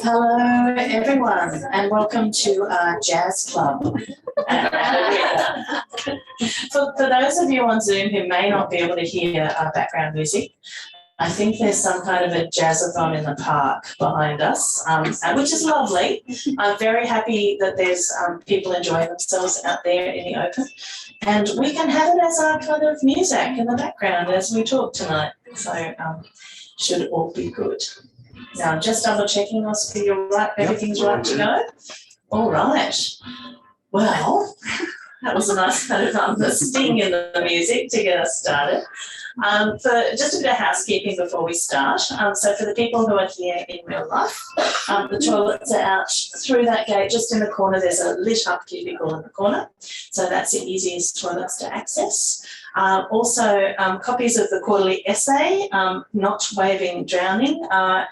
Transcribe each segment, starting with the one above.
Hello, everyone, and welcome to our jazz club. For those of you on Zoom who may not be able to hear our background music, I think there's some kind of a jazzathon in the park behind us, which is lovely. I'm very happy that there's people enjoying themselves out there in the open. And we can have it as our kind of music in the background as we talk tonight. So should all be good. Now, just double checking us, you're right, everything's right to go. All right. Well, that was a nice kind of sting in the music to get us started. For just a bit of housekeeping before we start. So for the people who are here in real life, the toilets are out through that gate just in the corner. There's a lit up cubicle in the corner. So that's the easiest toilets to access. Also, copies of the quarterly essay, Not Waving Drowning,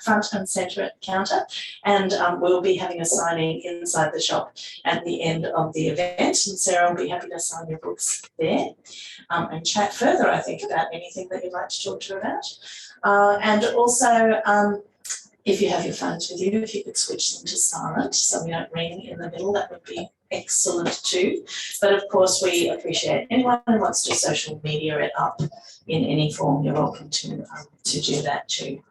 front and centre at the counter. And we'll be having a signing inside the shop at the end of the event. And Sarah will be happy to sign your books there and chat further, I think, about anything that you'd like to talk to her about. And also, if you have your phones with you, if you could switch them to silent so we don't ring in the middle, that would be excellent too. But of course, we appreciate anyone who wants to social media it up in any form. You're welcome to do that too.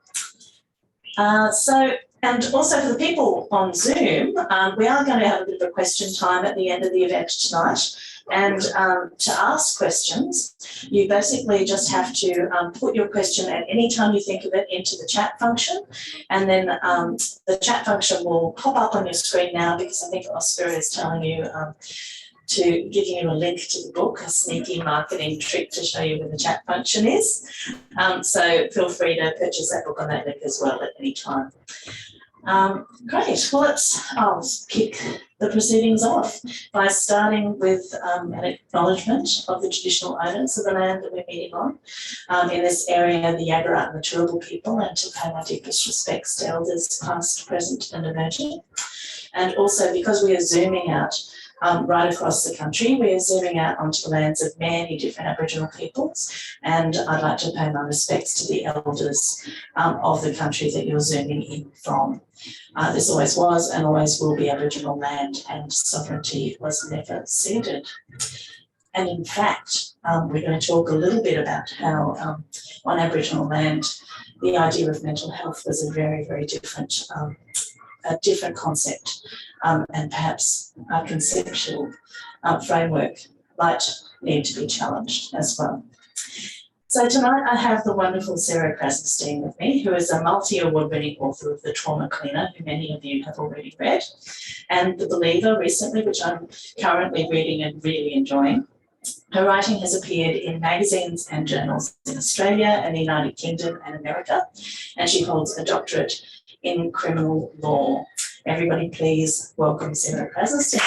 And also for the people on Zoom, we are going to have a bit of a question time at the end of the event tonight. And to ask questions, you basically just have to put your question at any time you think of it into the chat function. And then the chat function will pop up on your screen now because I think Oscar is telling you to give you a link to the book, a sneaky marketing trick to show you where the chat function is. So feel free to purchase that book on that link as well at any time. Great. Well, I'll kick the proceedings off by starting with an acknowledgement of the traditional owners of the land that we're meeting on in this area, the Yagara and the Turrbal people, and to pay my deepest respects to elders past, present and emerging. And also because we are zooming out right across the country, we are zooming out onto the lands of many different Aboriginal peoples, and I'd like to pay my respects to the elders of the country that you're zooming in from. This always was and always will be Aboriginal land, and sovereignty was never ceded. And in fact, we're going to talk a little bit about how on Aboriginal land, the idea of mental health was a very, very different concept, and perhaps our conceptual framework might need to be challenged as well. So tonight I have the wonderful Sarah Krasnostein with me, who is a multi-award-winning author of The Trauma Cleaner, who many of you have already read, and The Believer recently, which I'm currently reading and really enjoying. Her writing has appeared in magazines and journals in Australia and the United Kingdom and America, and she holds a doctorate in criminal law. Everybody please welcome Sarah Krasnostein.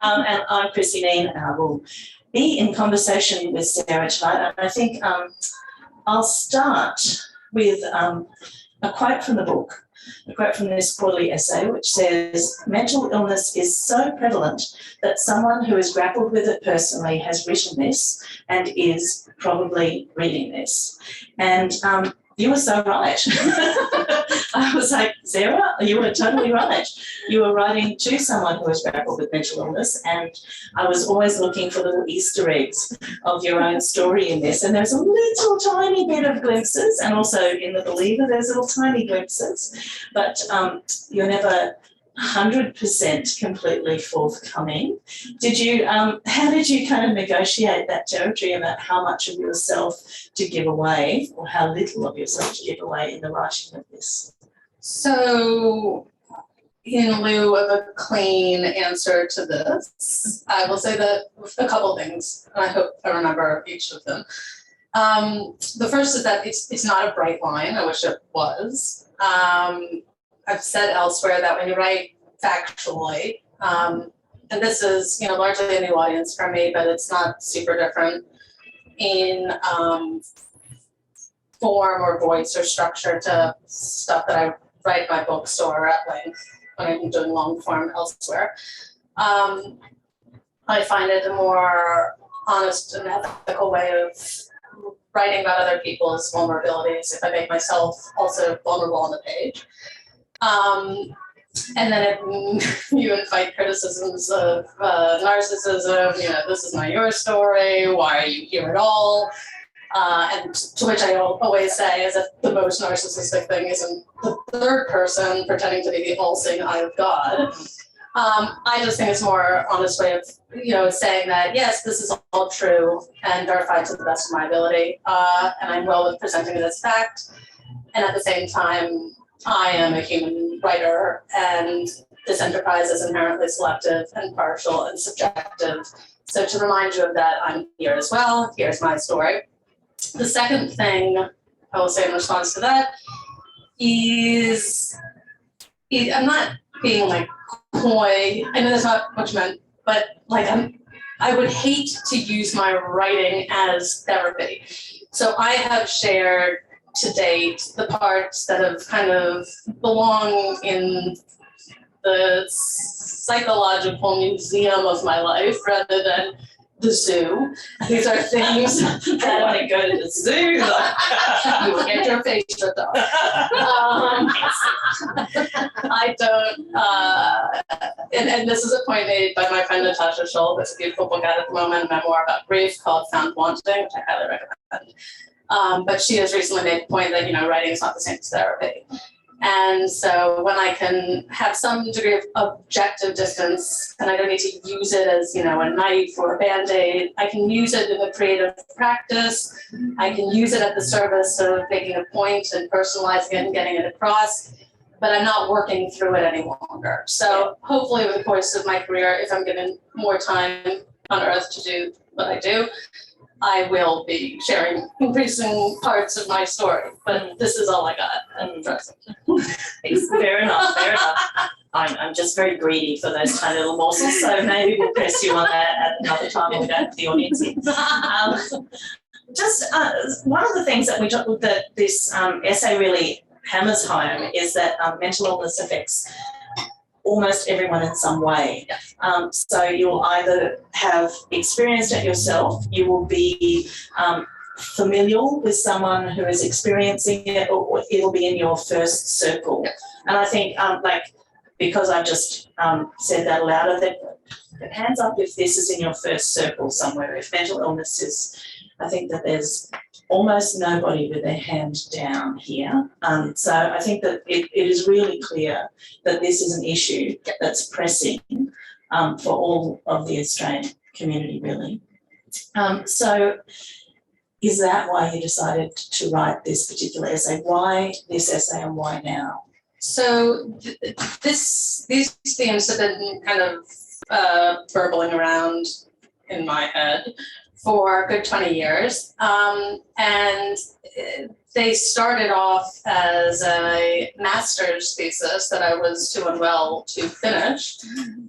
And I'm Krissy Kneen, and I will be in conversation with Sarah tonight. And I think I'll start with a quote from the book, a quote from this quarterly essay, which says, "Mental illness is so prevalent that someone who has grappled with it personally has written this and is probably reading this." And you were so right. I was like, Sarah, you were totally right. You were writing to someone who has grappled with mental illness, and I was always looking for little Easter eggs of your own story in this. And there's a little tiny bit of glimpses, and also in The Believer, there's little tiny glimpses, but you're never 100% completely forthcoming. How did you kind of negotiate that territory about how much of yourself to give away, or how little of yourself to give away in the writing of this? So, in lieu of a clean answer to this, I will say that a couple things, and I hope I remember each of them. The first is that it's not a bright line. I wish it was. I've said elsewhere that when you write factually, and this is, largely a new audience for me, but it's not super different in form or voice or structure to stuff that I write in my books or at length. when I'm doing long form elsewhere. I find it a more honest and ethical way of writing about other people's vulnerabilities if I make myself also vulnerable on the page. And then if you invite criticisms of narcissism, this is not your story, why are you here at all? And to which I always say is that the most narcissistic thing isn't the third person pretending to be the all-seeing eye of God. I just think it's a more honest way of, saying that, yes, this is all true and verified to the best of my ability. And I'm well with presenting it as fact. And at the same time, I am a human writer, and this enterprise is inherently selective and partial and subjective. So to remind you of that, I'm here as well. Here's my story. The second thing I will say in response to that is, I'm not being like coy. I know that's not what you meant, but I would hate to use my writing as therapy. So I have shared to date the parts that have kind of belong in the psychological museum of my life rather than the zoo. These are things that I want to go to the zoo. you will get your face ripped off. I don't, and this is a point made by my friend Natasha Scholl. There's a beautiful book out at the moment, a memoir about grief called Found Wanting, which I highly recommend. But she has recently made the point that, writing is not the same as therapy. And so when I can have some degree of objective distance, and I don't need to use it as, a knife or a Band-Aid, I can use it in a creative practice. I can use it at the service of making a point and personalizing it and getting it across, but I'm not working through it any longer. So hopefully over the course of my career, if I'm given more time on earth to do what I do, I will be sharing increasing parts of my story, but this is all I got at present. Fair enough, fair enough. I'm just very greedy for those tiny little morsels, so maybe we'll press you on that at another time when we go to the audience here. One of the things that this essay really hammers home is that mental illness affects almost everyone in some way. Yes. So you'll either have experienced it yourself, you will be familial with someone who is experiencing it, or it'll be in your first circle. Yes. And I think, because I've just said that aloud, hands up if this is in your first circle somewhere. If mental illness is, I think that there's almost nobody with their hand down here. So I think that it is really clear that this is an issue that's pressing for all of the Australian community, really. So is that why you decided to write this particular essay? Why this essay and why now? So these themes have been kind of burbling around in my head for a good 20 years. And they started off as a master's thesis that I was too unwell to finish.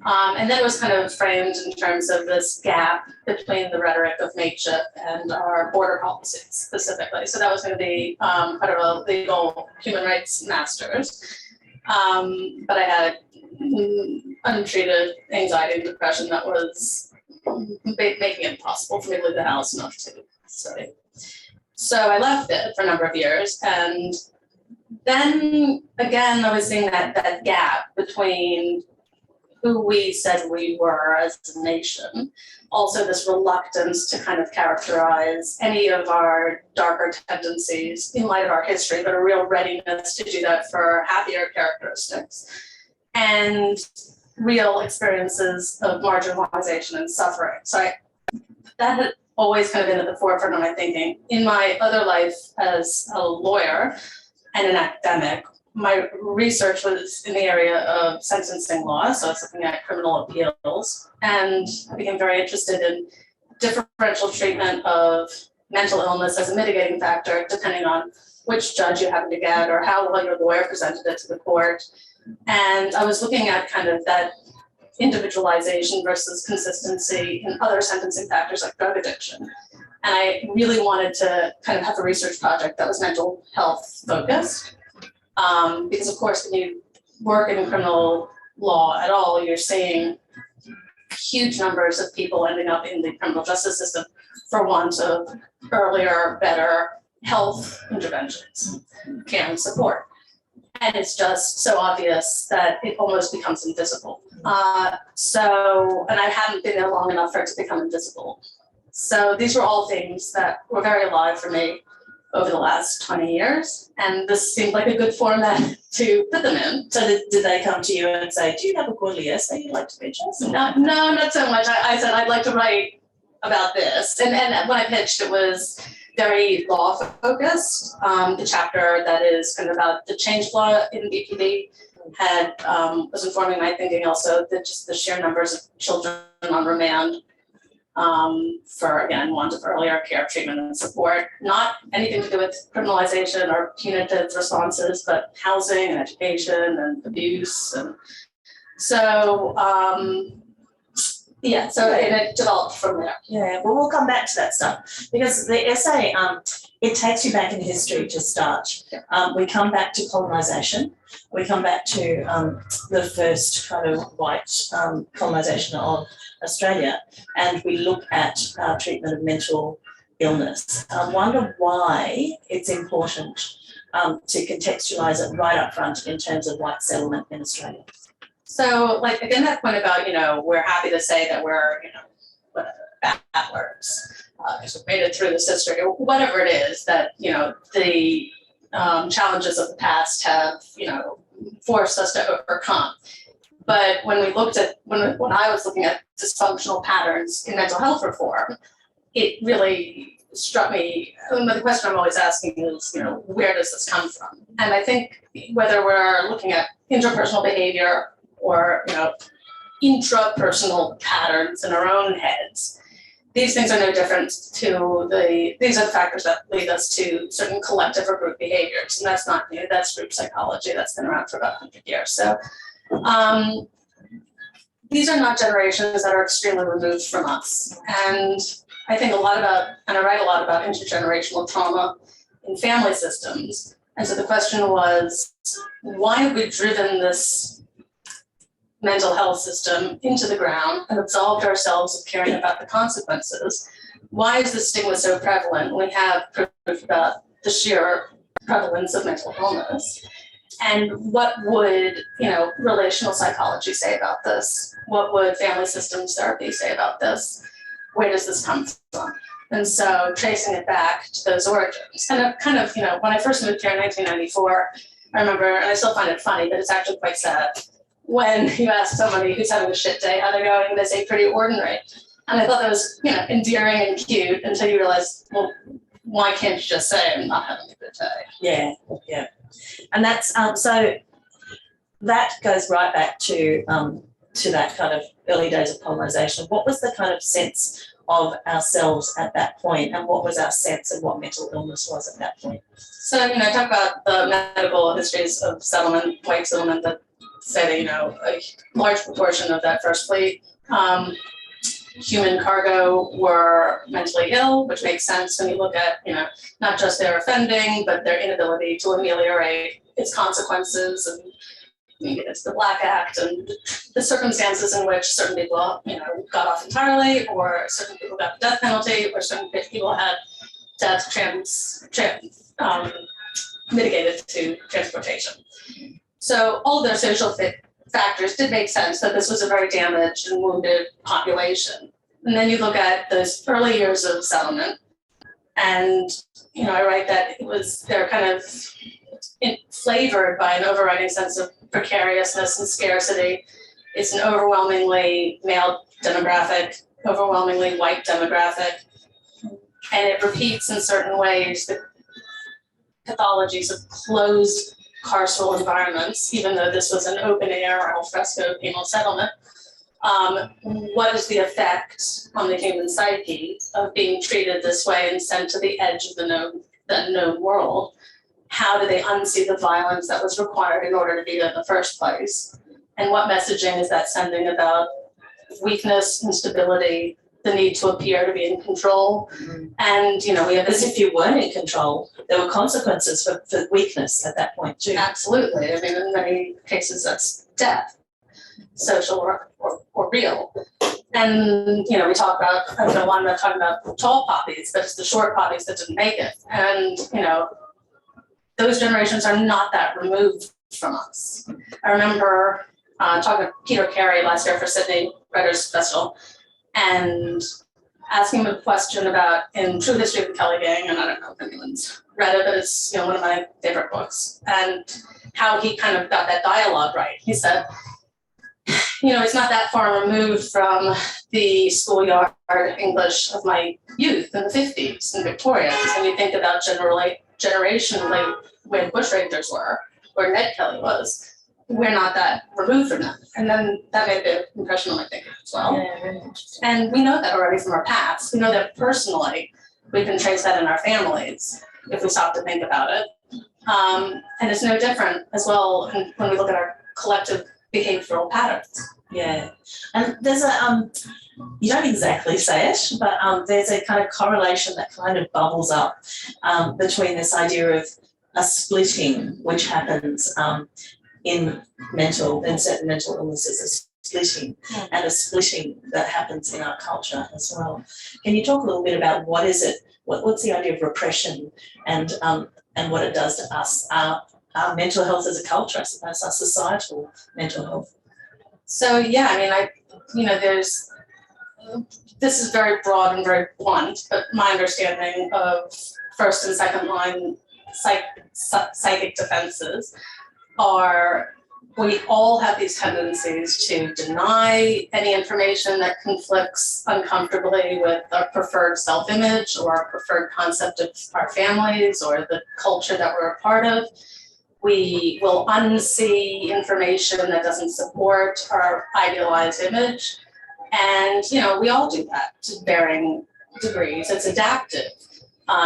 And then it was kind of framed in terms of this gap between the rhetoric of mateship and our border policies specifically. So that was going to be part of a legal human rights master's. But I had untreated anxiety and depression that was making it impossible for me to leave the house enough to study. So I left it for a number of years, and then again I was seeing that gap between who we said we were as a nation, also this reluctance to kind of characterize any of our darker tendencies in light of our history, but a real readiness to do that for happier characteristics, and real experiences of marginalization and suffering. So that had always kind of been at the forefront of my thinking. In my other life as a lawyer and an academic, my research was in the area of sentencing law, so I was looking at criminal appeals, and I became very interested in differential treatment of mental illness as a mitigating factor, depending on which judge you happen to get or how well your lawyer presented it to the court. And I was looking at kind of that individualization versus consistency in other sentencing factors like drug addiction. And I really wanted to kind of have a research project that was mental health focused. Because of course, when you work in criminal law at all, you're seeing huge numbers of people ending up in the criminal justice system for want of earlier, better health interventions, care and support. And it's just so obvious that it almost becomes invisible. And I haven't been there long enough for it to become invisible. So these were all things that were very alive for me over the last 20 years. And this seemed like a good format to put them in. So did they come to you and say, do you have a quarterly essay you'd like to pitch us? No, not so much. I said, I'd like to write about this. And when I pitched, it was very law focused. The chapter that is kind of about the change law in BPD was informing my thinking also that just the sheer numbers of children on remand for, again, want of earlier care, treatment, and support. Not anything to do with criminalization or punitive responses, but housing and education and abuse. And so, it developed from there. Yeah, well, we'll come back to that stuff because the essay, it takes you back in history to start. We come back to colonisation. We come back to the first kind of white colonisation of Australia, and we look at treatment of mental illness. I wonder why it's important to contextualise it right up front in terms of white settlement in Australia. So, like, again, that point about, we're happy to say that we're, battlers, because we made it through this history, or whatever it is that, the challenges of the past have, forced us to overcome. But when we looked at, when I was looking at dysfunctional patterns in mental health reform, it really struck me, the question I'm always asking is, where does this come from? And I think whether we're looking at interpersonal behavior or, intrapersonal patterns in our own heads, these things are no different these are the factors that lead us to certain collective or group behaviors. And that's not new, that's group psychology, that's been around for about 100 years. So these are not generations that are extremely removed from us. And I think I write a lot about intergenerational trauma in family systems. And so the question was, why have we driven this mental health system into the ground and absolved ourselves of caring about the consequences? Why is the stigma so prevalent? We have proof about the sheer prevalence of mental illness. And what would, relational psychology say about this? What would family systems therapy say about this? Where does this come from? And so tracing it back to those origins. And kind of, when I first moved here in 1994, I remember, and I still find it funny, but it's actually quite sad, when you ask somebody who's having a shit day how they're going, they say pretty ordinary. And I thought that was, endearing and cute until you realize, well, why can't you just say I'm not having a good day? Yeah. And that's, so that goes right back to that kind of early days of colonisation. What was the kind of sense of ourselves at that point, and what was our sense of what mental illness was at that point? So, talk about the medical histories of settlement, white settlement, that say that, a large proportion of that first fleet, human cargo, were mentally ill, which makes sense when you look at, not just their offending, but their inability to ameliorate its consequences. And it's the Black Act and the circumstances in which certain people, got off entirely, or certain people got the death penalty, or certain people had death mitigated to transportation. So all of their social factors did make sense that this was a very damaged and wounded population. And then you look at those early years of settlement, and I write that they're kind of flavored by an overriding sense of precariousness and scarcity. It's an overwhelmingly male demographic, overwhelmingly white demographic, and it repeats in certain ways the pathologies of closed carceral environments, even though this was an open air or al fresco penal settlement. What is the effect on the human psyche of being treated this way and sent to the edge of the known world? How do they unsee the violence that was required in order to be there in the first place? And what messaging is that sending about weakness, instability, the need to appear to be in control? And, we have as if you weren't in control, there were consequences for weakness at that point too. Absolutely. I mean, in many cases, that's death. social or real. And, we talk about, I don't know, I'm not talking about tall poppies, but it's the short poppies that didn't make it. And, those generations are not that removed from us. I remember talking to Peter Carey last year for Sydney Writers Festival and asking him a question about in True History of the Kelly Gang, and I don't know if anyone's read it, but it's one of my favorite books, and how he kind of got that dialogue right. He said, it's not that far removed from the schoolyard English of my youth in the 50s in Victoria. Because when you think about generationally when bushrangers were, where Ned Kelly was, we're not that removed from them. And then that made a big impression on my thinking as well. Yeah, really interesting. And we know that already from our past. We know that personally, we can trace that in our families if we stop to think about it. And it's no different as well when we look at our collective behavioral patterns. Yeah, and there's you don't exactly say it, but there's a kind of correlation that kind of bubbles up between this idea of a splitting, which happens in certain mental illnesses, a splitting, and a splitting that happens in our culture as well. Can you talk a little bit about what's the idea of repression and what it does to us, our mental health as a culture, I suppose, our societal mental health? So this is very broad and very blunt, but my understanding of first and second line psychic defenses are we all have these tendencies to deny any information that conflicts uncomfortably with our preferred self-image or our preferred concept of our families or the culture that we're a part of. We will unsee information that doesn't support our idealized image. And, we all do that to varying degrees. It's adaptive.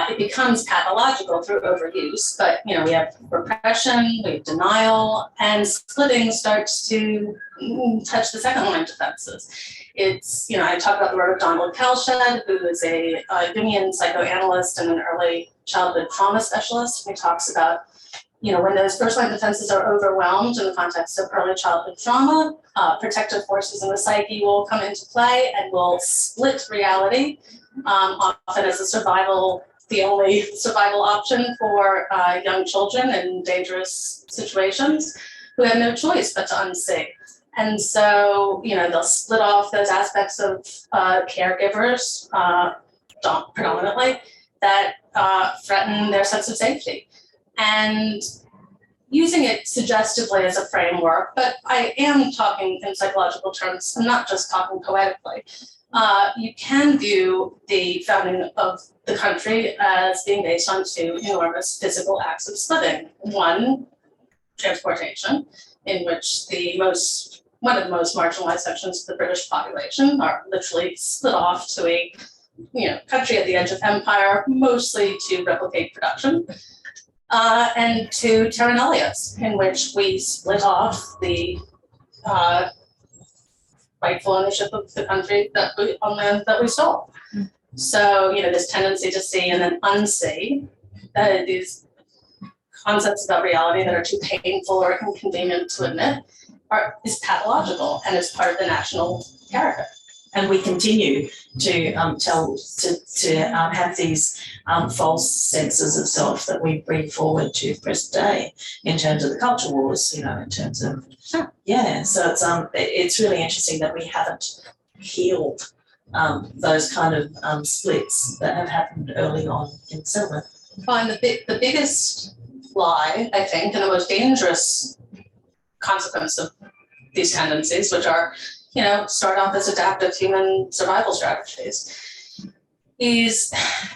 It becomes pathological through overuse, but, we have repression, we have denial, and splitting starts to touch the second line defenses. It's, I talk about the work of Donald Kalshed, who is a Jungian psychoanalyst and an early childhood trauma specialist. He talks about when those first line defenses are overwhelmed in the context of early childhood trauma, protective forces in the psyche will come into play and will split reality, often as the only survival option for young children in dangerous situations who have no choice but to unsee. And so, they'll split off those aspects of caregivers, predominantly, that threaten their sense of safety. And using it suggestively as a framework, but I am talking in psychological terms, I'm not just talking poetically. You can view the founding of the country as being based on two enormous physical acts of splitting. One, transportation, in which one of the most marginalized sections of the British population are literally split off to a country at the edge of empire, mostly to replicate production. And to terra nullius, in which we split off the rightful ownership of the country on land that we stole. So, this tendency to see and then unsee these concepts about reality that are too painful or inconvenient to admit is pathological and is part of the national character. And we continue to have these false senses of self that we bring forward to present day in terms of the culture wars, in terms of, So it's really interesting that we haven't healed those kind of splits that have happened early on in settlement. Well, and the biggest lie, I think, and the most dangerous consequence of these tendencies, which are start off as adaptive human survival strategies, is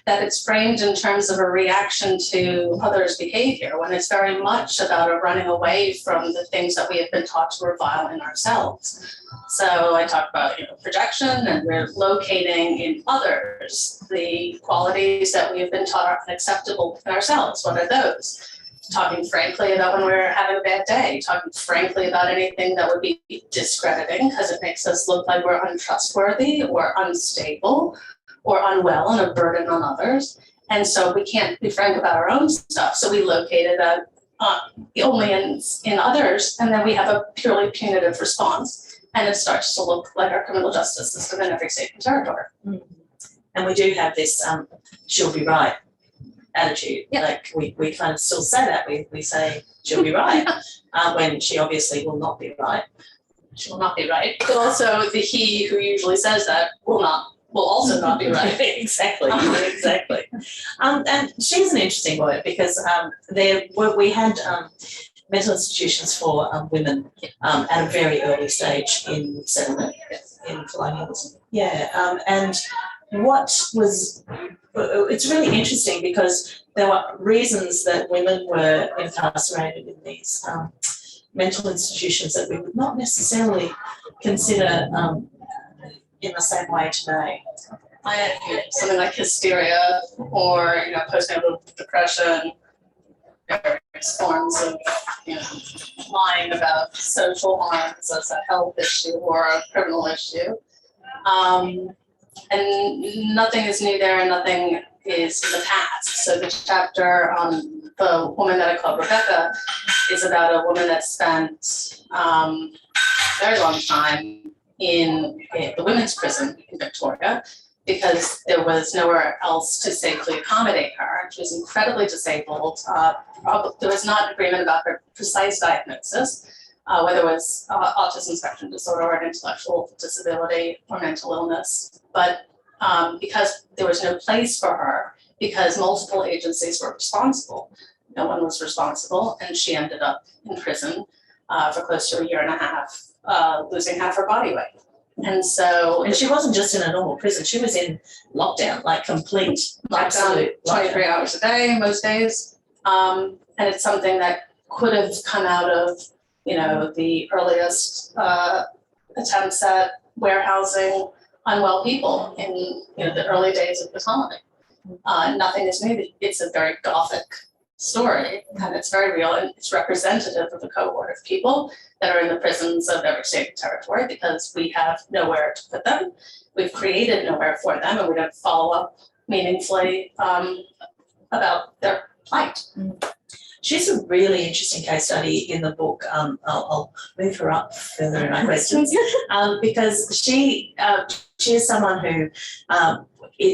that it's framed in terms of a reaction to others' behavior when it's very much about a running away from the things that we have been taught to revile in ourselves. So I talk about projection, and we're locating in others the qualities that we have been taught are unacceptable in ourselves. What are those? Talking frankly about when we're having a bad day, talking frankly about anything that would be discrediting because it makes us look like we're untrustworthy or unstable or unwell and a burden on others. And so we can't be frank about our own stuff. So we located only in others, and then we have a purely punitive response, and it starts to look like our criminal justice system in every state and territory. And we do have this she'll be right attitude. Yeah. Like we kind of still say that. We say she'll be right when she obviously will not be right. She will not be right. But also the he who usually says that will also not be right. Exactly. And she's an interesting word because we had mental institutions for women at a very early stage in settlement, in colonialism. Yeah, and it's really interesting because there were reasons that women were incarcerated in these mental institutions that we would not necessarily consider in the same way today. Something like hysteria or postnatal depression, various forms of lying about social harms as a health issue or a criminal issue. And nothing is new there and nothing is in the past. So the chapter on the woman that I call Rebecca is about a woman that spent a very long time in the women's prison in Victoria because there was nowhere else to safely accommodate her. She was incredibly disabled. There was not agreement about her precise diagnosis, whether it was autism spectrum disorder or an intellectual disability or mental illness. But because there was no place for her, because multiple agencies were responsible, no one was responsible, and she ended up in prison for close to a year and a half, losing half her body weight. And she wasn't just in a normal prison, she was in lockdown, like complete absolute lockdown. 23 hours a day, most days. And it's something that could have come out of, the earliest attempts at warehousing unwell people in, the early days of the colony. Nothing is new. It's a very Gothic story, and it's very real, and it's representative of a cohort of people that are in the prisons of every state and territory because we have nowhere to put them. We've created nowhere for them, and we don't follow up meaningfully about their plight. She's a really interesting case study in the book. I'll move her up further in my questions because she is someone who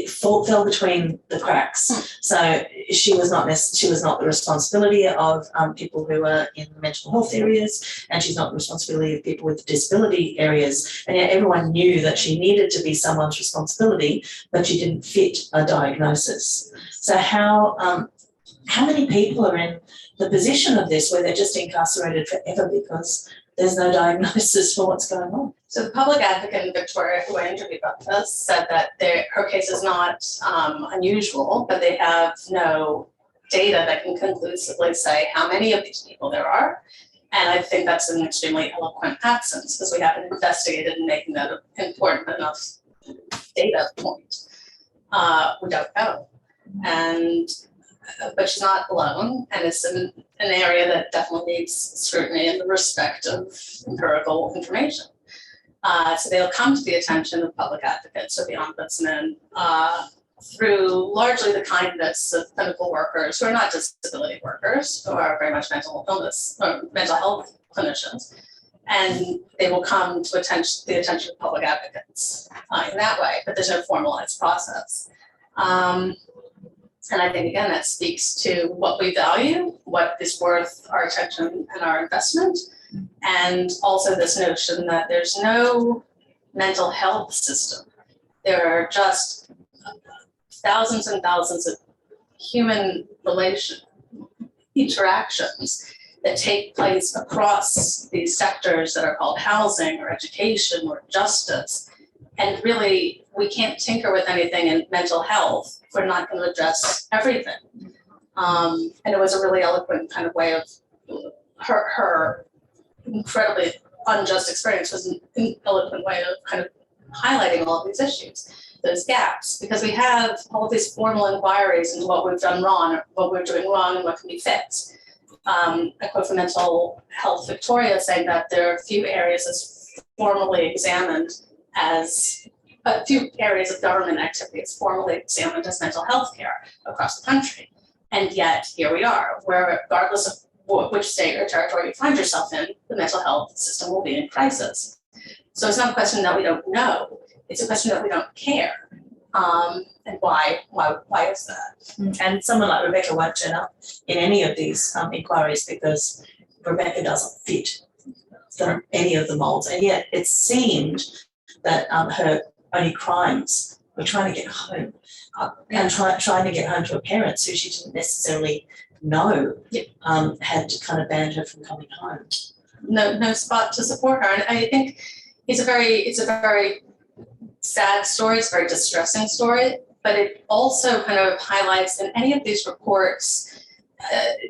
fell between the cracks. So she was not the responsibility of people who are in the mental health areas, and she's not the responsibility of people with disability areas. And yet everyone knew that she needed to be someone's responsibility, but she didn't fit a diagnosis. So how many people are in the position of this where they're just incarcerated forever because there's no diagnosis for what's going on? So the public advocate in Victoria, who I interviewed about this, said that her case is not unusual, but they have no data that can conclusively say how many of these people there are. And I think that's an extremely eloquent absence because we haven't investigated and making that an important enough data point. We don't know. But she's not alone, and it's an area that definitely needs scrutiny and the respect of empirical information. So they'll come to the attention of public advocates or the ombudsman through largely the kindness of clinical workers who are not disability workers, who are very much mental illness or mental health clinicians. And they will come to the attention of public advocates in that way, but there's no formalized process. And I think, again, that speaks to what we value, what is worth our attention and our investment, and also this notion that there's no mental health system. There are just thousands and thousands of human interactions that take place across these sectors that are called housing or education or justice. And really, we can't tinker with anything in mental health if we're not going to address everything. And it was a really eloquent kind of way of her incredibly unjust experience was an eloquent way of kind of highlighting all of these issues, those gaps, because we have all of these formal inquiries into what we've done wrong, what we're doing wrong, and what can be fixed. A quote from Mental Health Victoria saying that there are a few areas that's formally examined as a few areas of government activity is formally examined as mental health care across the country. And yet here we are, where regardless of which state or territory you find yourself in, the mental health system will be in crisis. So it's not a question that we don't know, it's a question that we don't care. And why is that? And someone like Rebecca won't turn up in any of these inquiries because Rebecca doesn't fit any of the molds, and yet it seemed that her only crimes were trying to get home and trying to get home to her parents who she didn't necessarily know had kind of banned her from coming home. No spot to support her, and I think it's a very sad story. It's a very distressing story, but it also kind of highlights in any of these reports.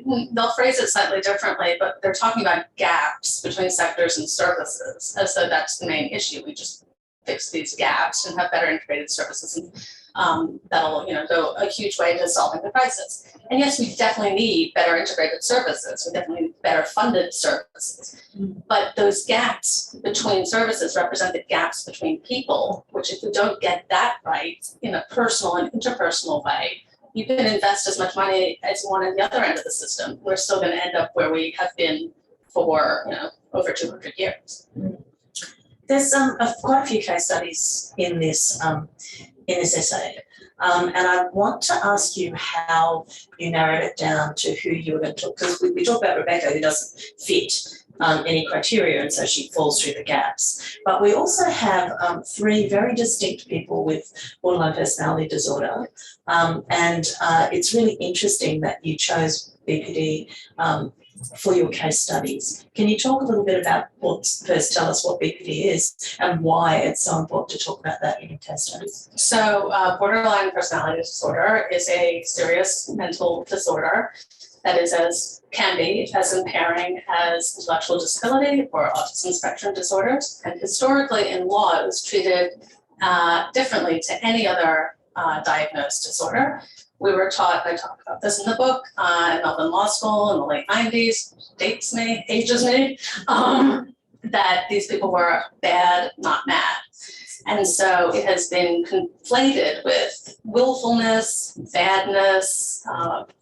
They'll phrase it slightly differently, but they're talking about gaps between sectors and services, as though that's the main issue. We just fix these gaps and have better integrated services, and that'll go a huge way to solving the crisis. And yes, we definitely need better integrated services. We definitely need better funded services. But those gaps between services represent the gaps between people, which if we don't get that right in a personal and interpersonal way, you can invest as much money as you want at the other end of the system. We're still going to end up where we have been for over 200 years. There's quite a few case studies in this essay, and I want to ask you how you narrowed it down to who you were going to talk, because we talk about Rebecca, who doesn't fit any criteria, and so she falls through the gaps. But we also have 3 very distinct people with borderline personality disorder, and it's really interesting that you chose BPD for your case studies. Can you talk a little bit about first tell us what BPD is and why it's so important to talk about that in your case studies? So borderline personality disorder is a serious mental disorder that is can be as impairing as intellectual disability or autism spectrum disorders. And historically in law, it was treated differently to any other diagnosed disorder. We were taught, I talk about this in the book, at Melbourne Law School in the late 90s, ages me, that these people were bad, not mad. And so it has been conflated with willfulness, badness,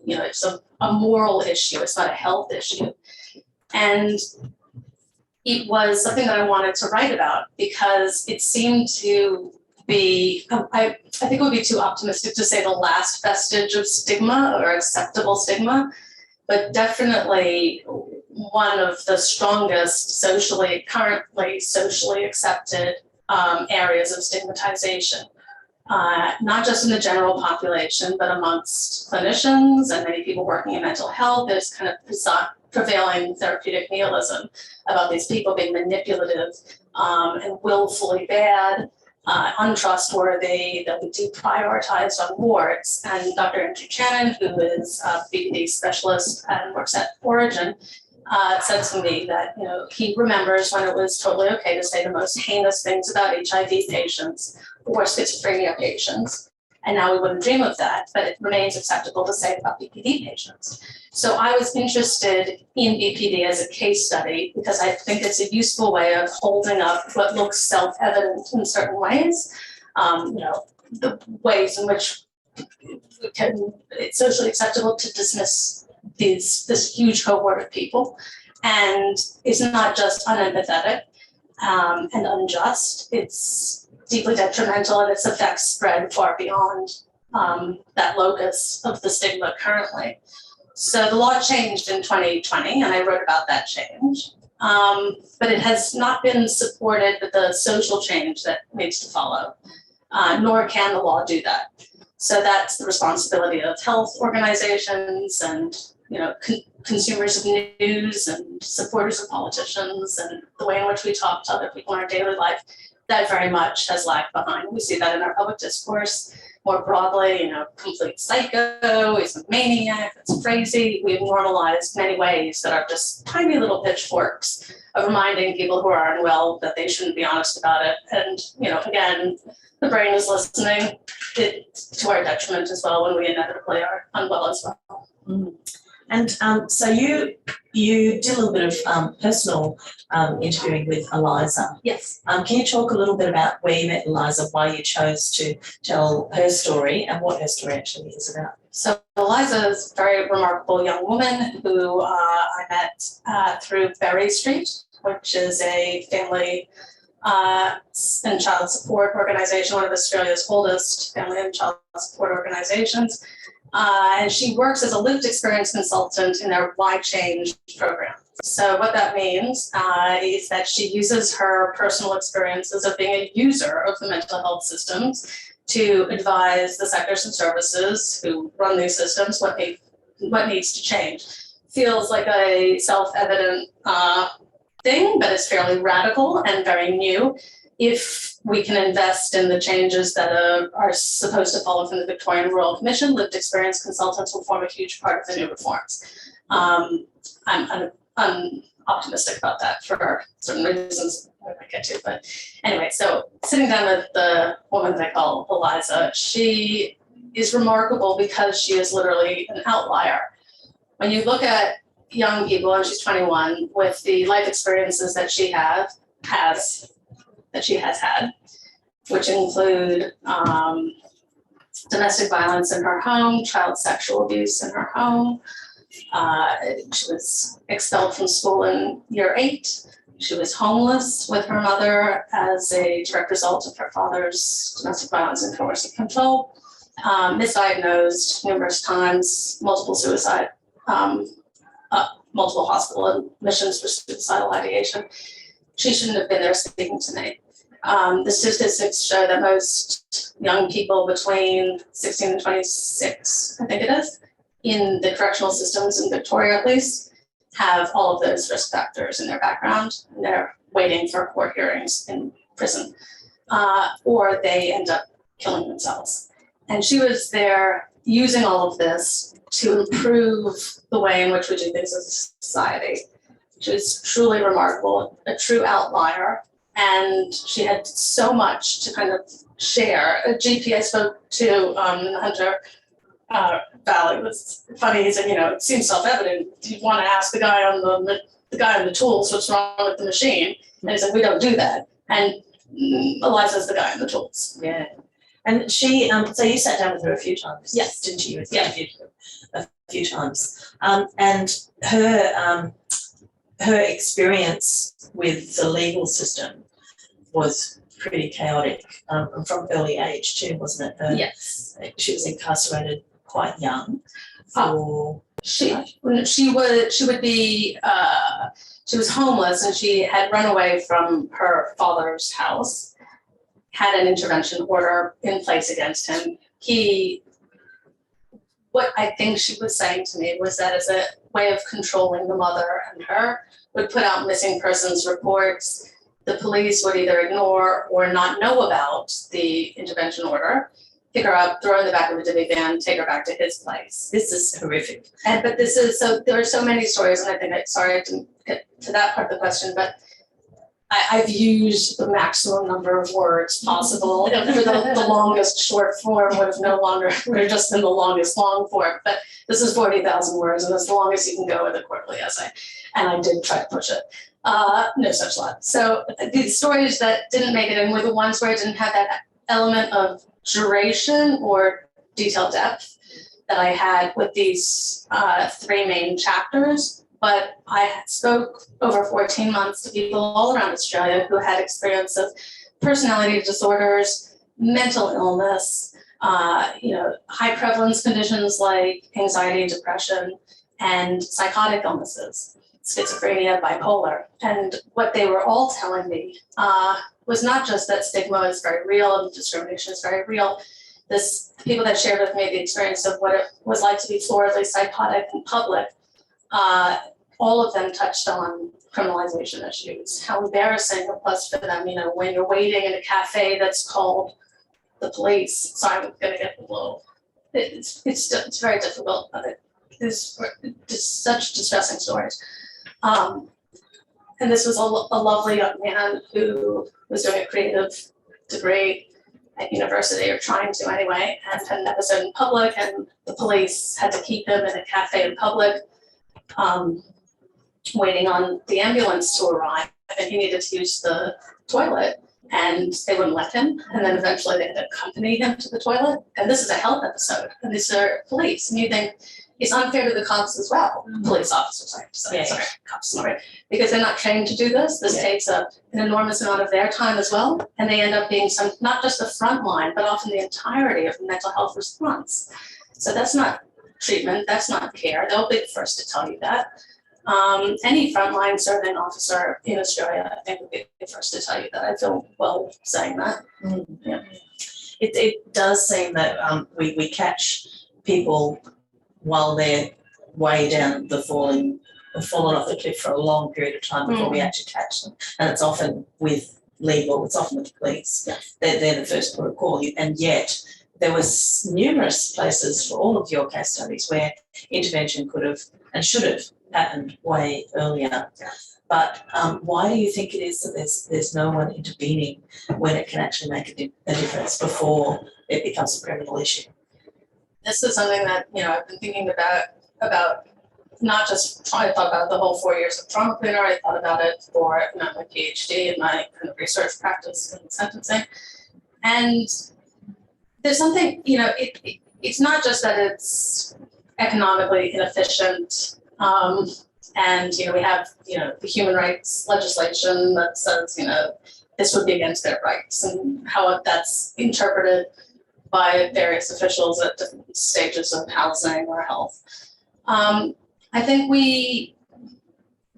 it's a moral issue, it's not a health issue. And it was something that I wanted to write about because it seemed to be, I think it would be too optimistic to say the last vestige of stigma or acceptable stigma, but definitely one of the strongest currently socially accepted areas of stigmatization, not just in the general population, but amongst clinicians and many people working in mental health. There's kind of prevailing therapeutic nihilism about these people being manipulative and willfully bad, untrustworthy, they'll be deprioritized on wards. And Dr. Andrew Channon, who is a BPD specialist and works at Origin, said to me that he remembers when it was totally okay to say the most heinous things about HIV patients or schizophrenia patients. And now we wouldn't dream of that, but it remains acceptable to say about BPD patients. So I was interested in BPD as a case study because I think it's a useful way of holding up what looks self-evident in certain ways, the ways in which it's socially acceptable to dismiss this huge cohort of people. And it's not just unempathetic and unjust, it's deeply detrimental and its effects spread far beyond that locus of the stigma currently. So the law changed in 2020 and I wrote about that change, but it has not been supported with the social change that needs to follow, nor can the law do that. So that's the responsibility of health organizations and consumers of news and supporters of politicians and the way in which we talk to other people in our daily life. That very much has lagged behind. We see that in our public discourse more broadly, complete psycho, he's a maniac, that's crazy. We've normalized many ways that are just tiny little pitchforks of reminding people who are unwell that they shouldn't be honest about it. And, again, the brain is listening to our detriment as well when we inevitably are unwell as well. Mm. And so you did a little bit of personal interviewing with Eliza. Yes. Can you talk a little bit about where you met Eliza, why you chose to tell her story and what her story actually is about? So Eliza is a very remarkable young woman who I met through Berry Street, which is a family and child support organization, one of Australia's oldest family and child support organizations. And she works as a lived experience consultant in their Why Change program. So what that means is that she uses her personal experiences of being a user of the mental health systems to advise the sectors and services who run these systems what needs to change. Feels like a self-evident thing, but it's fairly radical and very new. If we can invest in the changes that are supposed to follow from the Victorian Royal Commission, lived experience consultants will form a huge part of the new reforms. I'm optimistic about that for certain reasons I might get to, but anyway, so sitting down with the woman that I call Eliza, she is remarkable because she is literally an outlier. When you look at young people, and she's 21, with the life experiences that she has had, which include domestic violence in her home, child sexual abuse in her home. She was expelled from school in year 8. She was homeless with her mother as a direct result of her father's domestic violence and coercive control. Misdiagnosed numerous times, multiple suicide, multiple hospital admissions for suicidal ideation. She shouldn't have been there speaking to me. The statistics show that most young people between 16 and 26, I think it is, in the correctional systems in Victoria at least, have all of those risk factors in their background, and they're waiting for court hearings in prison, or they end up killing themselves. And she was there using all of this to improve the way in which we do things as a society. She was truly remarkable, a true outlier, and she had so much to kind of share. A GP I spoke to in the Hunter Valley was funny. He said, it seems self-evident. You want to ask the guy on the tools what's wrong with the machine, and he said, we don't do that. And Eliza's the guy on the tools. Yeah. And she, so you sat down with her a few times, yes, didn't you? Yeah, a few times. And her experience with the legal system was pretty chaotic from early age too, wasn't it? Yes. She was incarcerated quite young. She was homeless, and she had run away from her father's house, had an intervention order in place against him. What I think she was saying to me was that as a way of controlling the mother and her, would put out missing persons reports. The police would either ignore or not know about the intervention order, pick her up, throw her in the back of a divvy van, take her back to his place. This is horrific. But there are so many stories, and I think sorry I didn't get to that part of the question, but I've used the maximum number of words possible. For the longest short form would have just been the longest long form, but this is 40,000 words, and that's the longest you can go with a quarterly essay. And I did try to push it. No such luck. So the stories that didn't make it in were the ones where I didn't have that element of duration or detailed depth that I had with these 3 main chapters. But I spoke over 14 months to people all around Australia who had experience of personality disorders, mental illness, high prevalence conditions like anxiety and depression, and psychotic illnesses, schizophrenia, bipolar. And what they were all telling me was not just that stigma is very real and discrimination is very real. People that shared with me the experience of what it was like to be floridly psychotic in public, all of them touched on criminalization issues, how embarrassing it was for them, when you're waiting in a cafe that's called the police. Sorry, I'm going to get a little, it's very difficult, but it's just such distressing stories. And this was a lovely young man who was doing a creative degree at university, or trying to anyway, and had an episode in public, and the police had to keep him in a cafe in public, waiting on the ambulance to arrive, and he needed to use the toilet. and they wouldn't let him. And then eventually they had to accompany him to the toilet. And this is a health episode, and these are police. And you think it's unfair to the cops as well. Police officers, sorry, cops, sorry, because they're not trained to do this. This takes up an enormous amount of their time as well. And they end up being not just the front line, but often the entirety of the mental health response. So that's not treatment, that's not care. They'll be the first to tell you that. Any frontline serving officer in Australia, I think, would be the first to tell you that. I feel well saying that. Yeah. It does seem that we catch people while they're way down the fallen off the cliff for a long period of time before we actually catch them. And it's often with legal, it's often with the police. Yeah. They're the first port of call. And yet there was numerous places for all of your case studies where intervention could have and should have happened way earlier. But why do you think it is that there's no one intervening when it can actually make a difference before it becomes a criminal issue? This is something that, I've been thinking about not just trying to thought about the whole 4 years of trauma cleaner. I thought about it for my PhD and my kind of research practice in sentencing. And there's something, it's not just that it's economically inefficient. And we have the human rights legislation that says this would be against their rights, and how that's interpreted by various officials at different stages of housing or health. I think we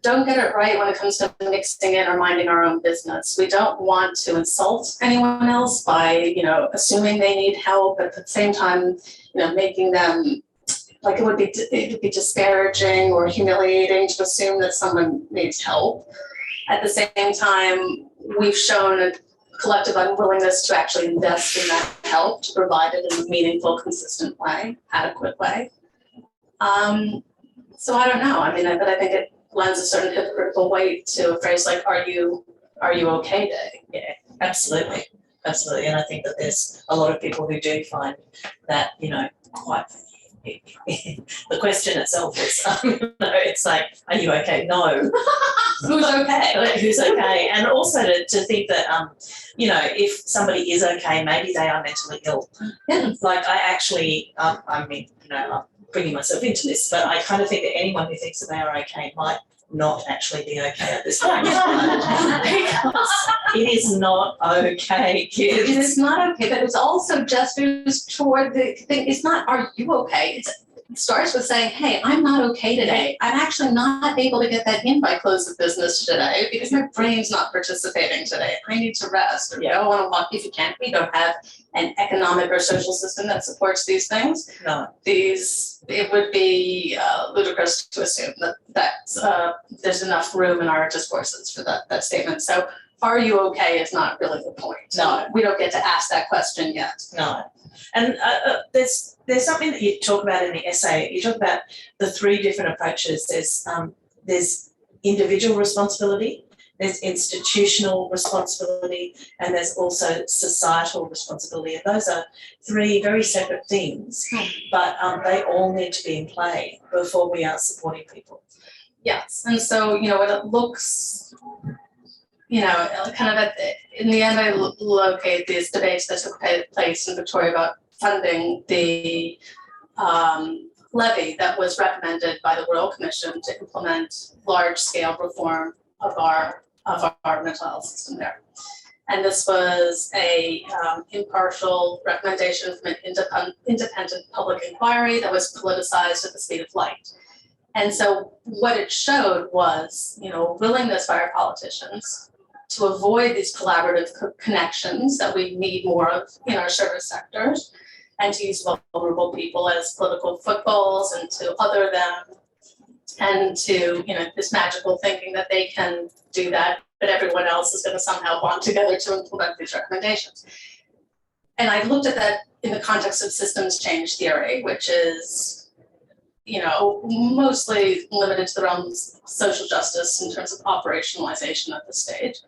don't get it right when it comes to mixing in or minding our own business. We don't want to insult anyone else by assuming they need help, but at the same time making them like it would be disparaging or humiliating to assume that someone needs help. At the same time, we've shown a collective unwillingness to actually invest in that help, to provide it in a meaningful, consistent way, adequate way. So I don't know. But I think it lends a certain hypocritical weight to a phrase like, "Are you okay day?" Yeah, absolutely, and I think that there's a lot of people who do find that quite. The question itself is, it's like, are you okay? No. Who's okay? Who's okay? And also to think that, if somebody is okay, maybe they are mentally ill. Yeah. Like I actually, I'm bringing myself into this, but I kind of think that anyone who thinks that they are okay might not actually be okay at this point. Because it is not okay, kids. It is not okay, but it's also gestures toward the thing. It's not, are you okay? It starts with saying, hey, I'm not okay today. I'm actually not able to get that in by close of business today because my brain's not participating today. I need to rest or go on a walk if you can. We don't have an economic or social system that supports these things. No. It would be ludicrous to assume that there's enough room in our discourses for that statement. So are you okay is not really the point. No. We don't get to ask that question yet. No. And there's something that you talk about in the essay. You talk about the three different approaches. There's individual responsibility, there's institutional responsibility, and there's also societal responsibility. And those are three very separate things, but they all need to be in play before we are supporting people. Yes, and so when it looks, kind of in the end, I locate these debates that took place in Victoria about funding the levy that was recommended by the Royal Commission to implement large-scale reform of our mental health system there. And this was a impartial recommendation from an independent public inquiry that was politicized at the speed of light. And so what it showed was, willingness by our politicians to avoid these collaborative connections that we need more of in our service sectors, and to use vulnerable people as political footballs and to other them, and to, this magical thinking that they can do that, but everyone else is going to somehow bond together to implement these recommendations. And I looked at that in the context of systems change theory, which is, mostly limited to the realms of social justice in terms of operationalization at this stage.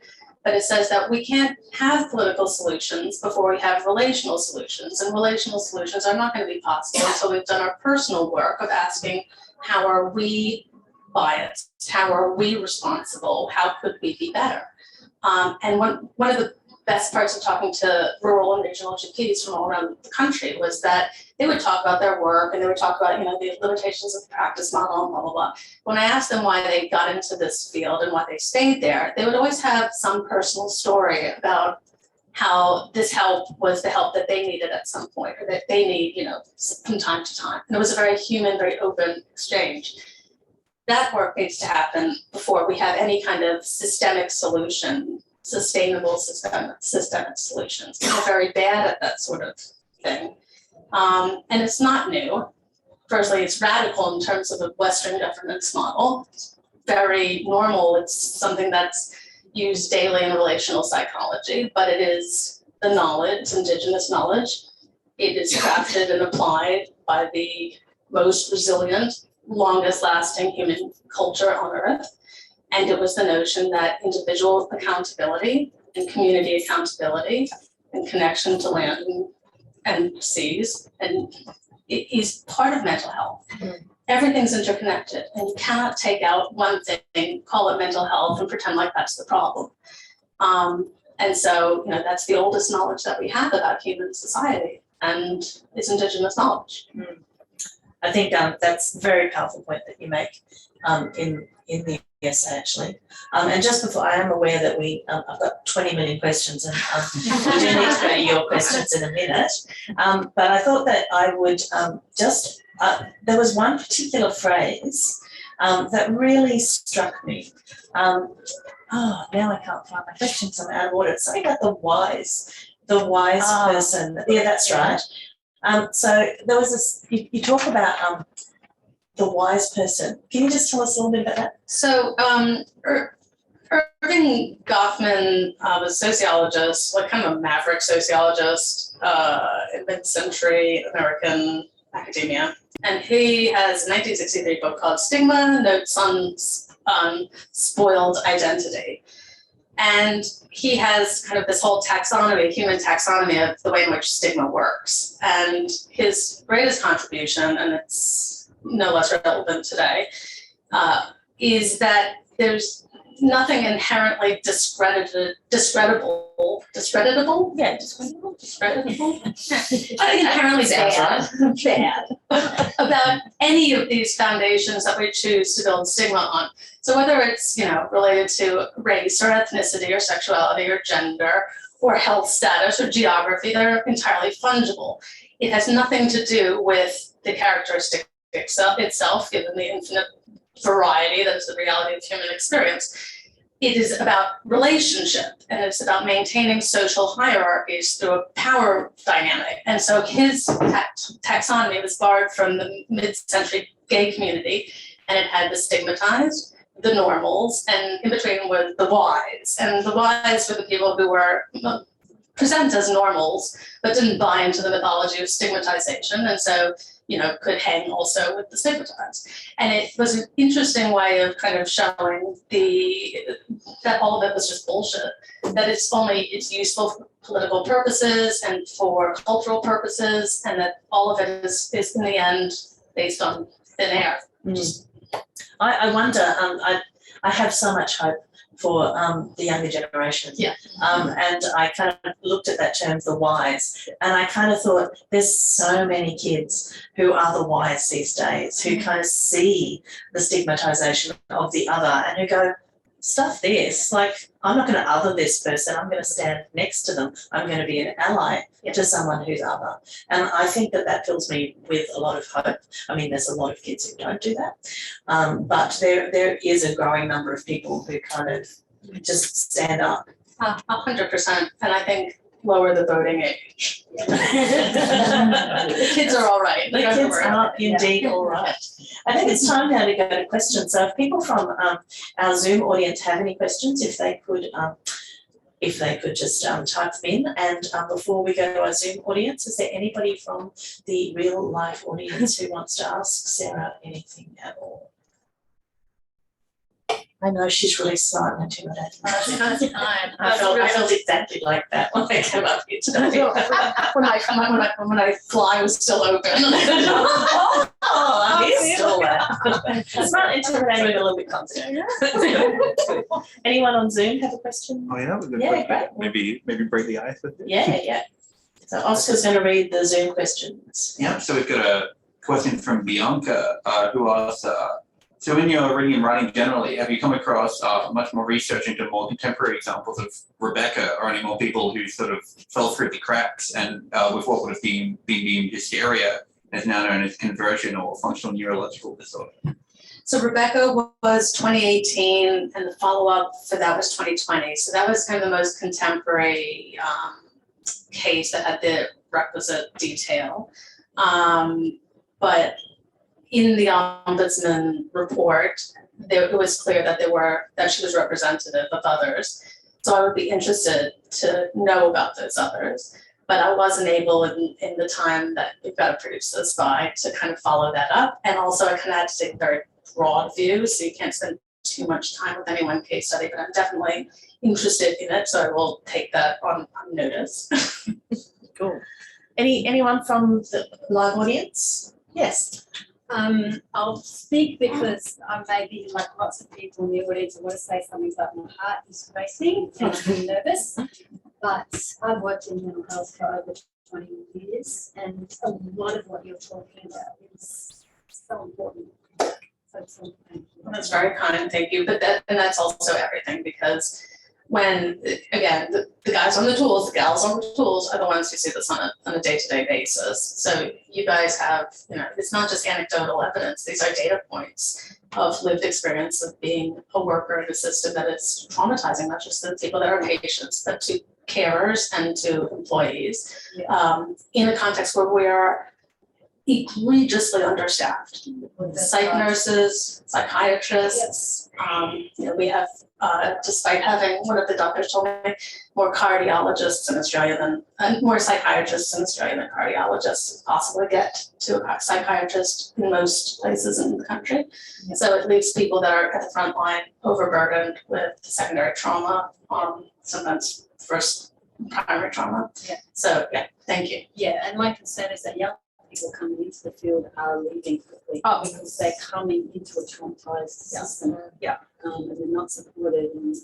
But it says that we can't have political solutions before we have relational solutions, and relational solutions are not going to be possible until we've done our personal work of asking, how are we biased? How are we responsible? How could we be better? And one of the best parts of talking to rural and regional GPs from all around the country was that they would talk about their work and they would talk about, the limitations of the practice model and blah, blah, blah. When I asked them why they got into this field and why they stayed there, they would always have some personal story about how this help was the help that they needed at some point, or that they need, from time to time. And it was a very human, very open exchange. That work needs to happen before we have any kind of systemic solution, sustainable systemic solutions. We're very bad at that sort of thing. And it's not new. Firstly, it's radical in terms of a Western governance model. It's very normal. It's something that's used daily in relational psychology, but it is the knowledge, indigenous knowledge. It is crafted and applied by the most resilient, longest lasting human culture on earth. And it was the notion that individual accountability and community accountability and connection to land and seas, and it is part of mental health. Everything's interconnected, and you cannot take out one thing, call it mental health, and pretend like that's the problem. And so, that's the oldest knowledge that we have about human society, and it's indigenous knowledge. I think that's a very powerful point that you make in the essay, actually. And just before, I am aware that I've got 20 million questions, and we do need to go to your questions in a minute. But I thought that I would there was one particular phrase that really struck me. Now I can't find my questions, I'm out of order. It's something about the wise person. Yeah, that's right. So there was this, you talk about the wise person. Can you just tell us a little bit about that? So Irving Goffman was a sociologist, like kind of a maverick sociologist in mid-century American academia. And he has a 1963 book called Stigma, Notes on Spoiled Identity. And he has kind of this whole taxonomy, human taxonomy of the way in which stigma works. And his greatest contribution, and it's no less relevant today, is that there's nothing inherently discreditable, inherently bad about any of these foundations that we choose to build stigma on. So whether it's, related to race or ethnicity or sexuality or gender or health status or geography, they're entirely fungible. It has nothing to do with the characteristic itself, given the infinite variety that is the reality of human experience. It is about relationship, and it's about maintaining social hierarchies through a power dynamic. And so his taxonomy was borrowed from the mid-century gay community, and it had the stigmatized, the normals, and in between were the wise. And the wise were the people who were present as normals, but didn't buy into the mythology of stigmatization, and so could hang also with the stigmatized. And it was an interesting way of kind of showing that all of it was just bullshit, that it's useful for political purposes and for cultural purposes, and that all of it is in the end based on thin air. I wonder, I have so much hope for the younger generation. Yeah. And I kind of looked at that term, the wise, and I kind of thought there's so many kids who are the wise these days, who kind of see the stigmatization of the other and who go, stuff this, like, I'm not going to other this person, I'm going to stand next to them, I'm going to be an ally to someone who's other. And I think that fills me with a lot of hope. I mean, there's a lot of kids who don't do that, but there is a growing number of people who kind of just stand up. 100%, and I think lower the voting age. The kids are all right. The kids are indeed all right. I think it's time now to go to questions. So if people from our Zoom audience have any questions, if they could just type them in. And before we go to our Zoom audience, is there anybody from the real life audience who wants to ask Sarah anything at all? I know she's really smart and intimidating. That's kind. I felt exactly like that when I came up here today. when I fly was still open. He's still there. Smart, intimidating, and a little bit constant. Anyone on Zoom have a question? Oh yeah, we Yeah, great. Maybe break the ice with it. Yeah. So Oscar's going to read the Zoom questions. Yeah, so we've got a question from Bianca who asks, so in your reading and writing generally, have you come across much more research into more contemporary examples of Rebecca or any more people who sort of fell through the cracks and with what would have been deemed hysteria is now known as conversion or functional neurological disorder? So Rebecca was 2018 and the follow-up for that was 2020. So that was kind of the most contemporary case that had the requisite detail. But in the Ombudsman report, it was clear that she was representative of others. So I would be interested to know about those others. But I wasn't able in the time that we've got to produce this by to kind of follow that up. And also I kind of had to take a very broad view, so you can't spend too much time with any one case study, but I'm definitely interested in it, so I will take that on notice. Cool. Anyone from the live audience? Yes. I'll speak because maybe like lots of people in the audience, I want to say something, but my heart is racing and I'm nervous. But I've worked in mental health for over 20 years, and a lot of what you're talking about is so important. So thank you. That's very kind, thank you. But that's also everything, because when, again, the guys on the tools, the gals on the tools are the ones who see this on a day-to-day basis. So you guys have, it's not just anecdotal evidence, these are data points of lived experience of being a worker in a system that is traumatizing, not just to the people that are patients, but to carers and to employees, in a context where we are egregiously understaffed. Psych nurses, psychiatrists, we have, despite having, one of the doctors told me, more cardiologists in Australia and more psychiatrists in Australia than cardiologists. It's possible to get to a psychiatrist in most places in the country. Yeah. So it leaves people that are at the front line overburdened with secondary trauma, sometimes first primary trauma. Yeah. So thank you. Yeah, and my concern is that young people coming into the field are leaving quickly because they're coming into a traumatized system. Yeah. And they're not supported, and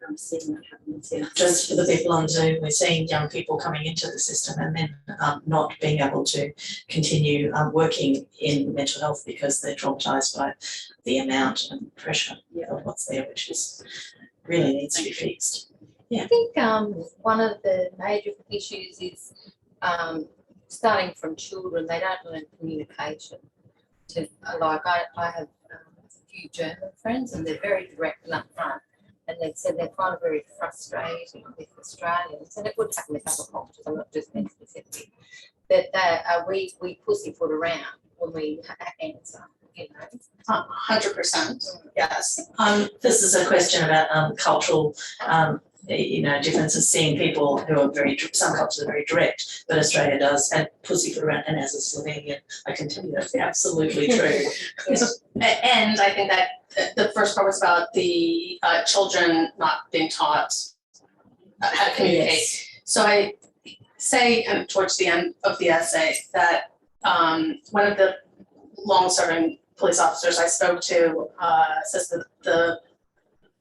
I'm seeing that happen. Just for the people on Zoom, we're seeing young people coming into the system and then not being able to continue working in mental health because they're traumatized by the amount and pressure of what's there, which is really needs to be fixed. Yeah. I think one of the major issues is starting from children. They don't learn communication. I have a few German friends, and they're very direct and upfront. And they said they find it very frustrating with Australians, and it would happen with other cultures. I'm not just being specific. That we pussyfoot around when we answer. 100%. Yes. This is a question about cultural differences, seeing people who are some cultures are very direct, but Australia does, and pussyfoot around, and as a Slovenian, I can tell you that's absolutely true. And I think that the first part was about the children not being taught how to communicate. Yes. So I say towards the end of the essay that one of the long-serving police officers I spoke to says that the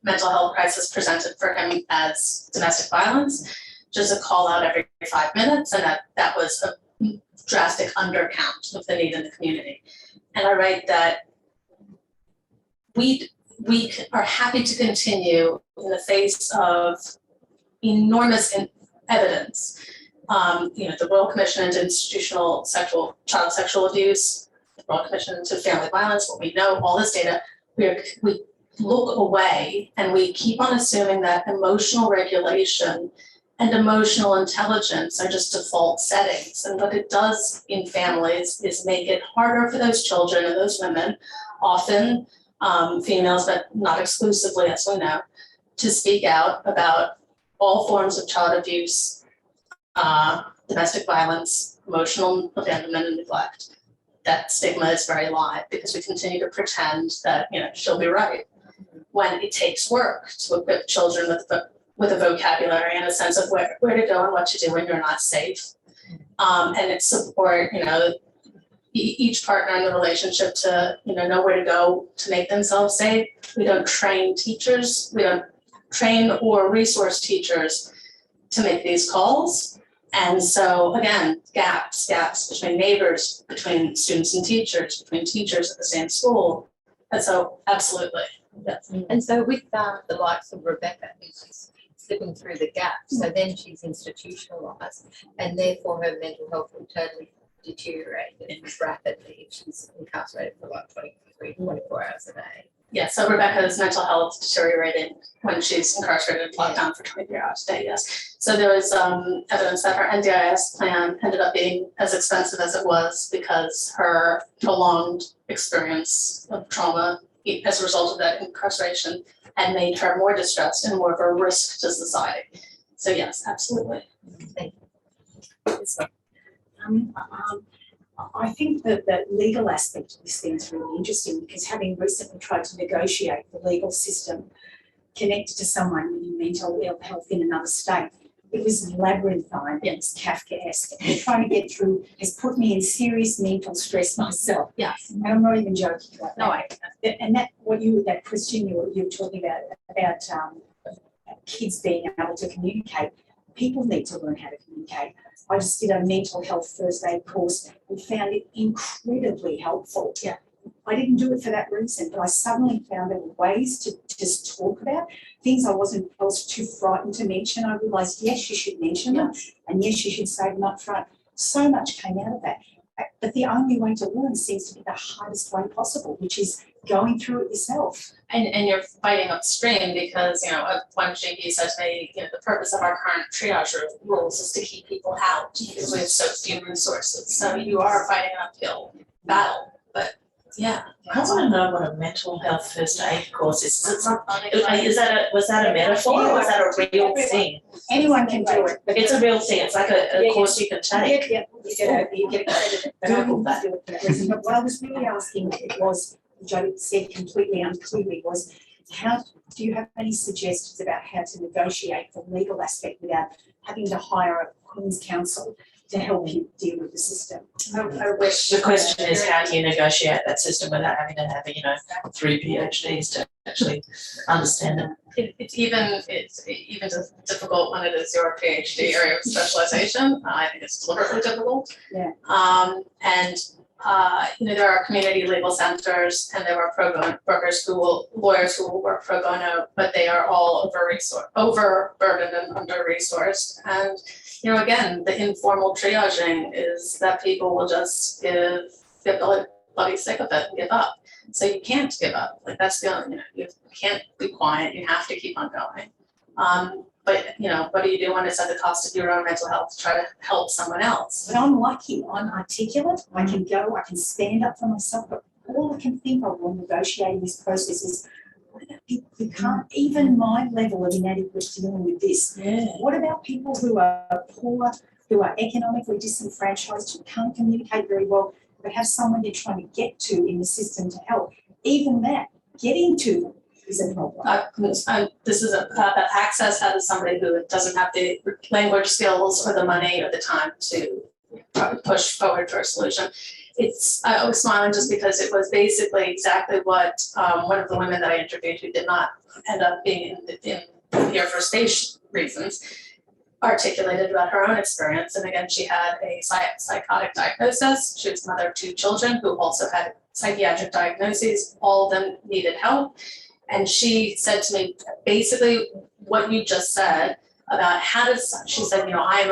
mental health crisis presented for him as domestic violence, just a call out every 5 minutes, and that was a drastic undercount of the need in the community. And I write that we are happy to continue in the face of enormous evidence. The Royal Commission into Institutional Child Sexual Abuse, the Royal Commission into Family Violence, what we know, all this data, we look away and we keep on assuming that emotional regulation and emotional intelligence are just default settings. And what it does in families is make it harder for those children and those women, often females, but not exclusively, as we know, to speak out about all forms of child abuse, domestic violence, emotional abandonment and neglect. That stigma is very live because we continue to pretend that, she'll be right. when it takes work to equip children with a vocabulary and a sense of where to go and what to do when you're not safe. And it's support, each partner in the relationship to, know where to go to make themselves safe. We don't train teachers, we don't train or resource teachers to make these calls. And so again, gaps between neighbors, between students and teachers, between teachers at the same school. And so absolutely. Yes. And so with the likes of Rebecca, who's slipping through the gaps, so then she's institutionalised, and therefore her mental health will totally deteriorate rapidly if she's incarcerated for like 24 hours a day. Yeah, so Rebecca's mental health deteriorated when she's incarcerated, locked down for 23 hours a day, yes. So there was evidence that her NDIS plan ended up being as expensive as it was because her prolonged experience of trauma as a result of that incarceration had made her more distressed and more of a risk to society. So yes, absolutely. Thank you. I think that the legal aspect of this thing is really interesting because having recently tried to negotiate the legal system connected to someone with mental ill health in another state, it was labyrinthine, it was Kafkaesque. And trying to get through has put me in serious mental stress myself. Yes. And I'm not even joking about No, that. And that question you were talking about kids being able to communicate, people need to learn how to communicate. I just did a mental health first aid course and found it incredibly helpful. Yeah. I didn't do it for that reason, but I suddenly found there were ways to just talk about things I was too frightened to mention. I realised, yes, you should mention them, and yes, you should say them up front. So much came out of that. But the only way to learn seems to be the hardest way possible, which is going through it yourself. And you're fighting upstream because, one GP said to me, the purpose of our current triage rules is to keep people out because we have so few resources. So you are fighting an uphill battle, but yeah. I want to know what a mental health first aid course is. Is it was that a metaphor or was that a real thing? Anyone can do it. It's a real thing. It's like a course you can take. Yeah, you get accredited. Google that. But what I was really asking was, which I said completely unclearly, was how do you have any suggestions about how to negotiate the legal aspect without having to hire a Queen's Counsel to help you deal with the system? I wish. The question is, how do you negotiate that system without having to have, 3 PhDs to actually understand it? It's even difficult when it is your PhD area of specialization. I think it's deliberately difficult. Yeah. There are community legal centers and there are pro bono lawyers who will work pro bono, but they are all overburdened and under-resourced. And, again, the informal triaging is that people will just get bloody sick of it and give up. So you can't give up. Like that's you can't be quiet. You have to keep on going. But what do you do when it's at the cost of your own mental health to try to help someone else? But I'm lucky, I'm articulate, I can go, I can stand up for myself, but all I can think of when negotiating this process is, what about people who can't, even my level of inadequate dealing with this? Yeah. What about people who are poor, who are economically disenfranchised, who can't communicate very well, but have someone they're trying to get to in the system to help? Even that, getting to them is a problem. This is about access. How does somebody who doesn't have the language skills or the money or the time to push forward to a solution? I was smiling just because it was basically exactly what one of the women that I interviewed who did not end up being in here for stage reasons articulated about her own experience. And again, she had a psychotic diagnosis. She was the mother of 2 children who also had psychiatric diagnoses. All of them needed help. And she said to me, basically what you just said about she said, I'm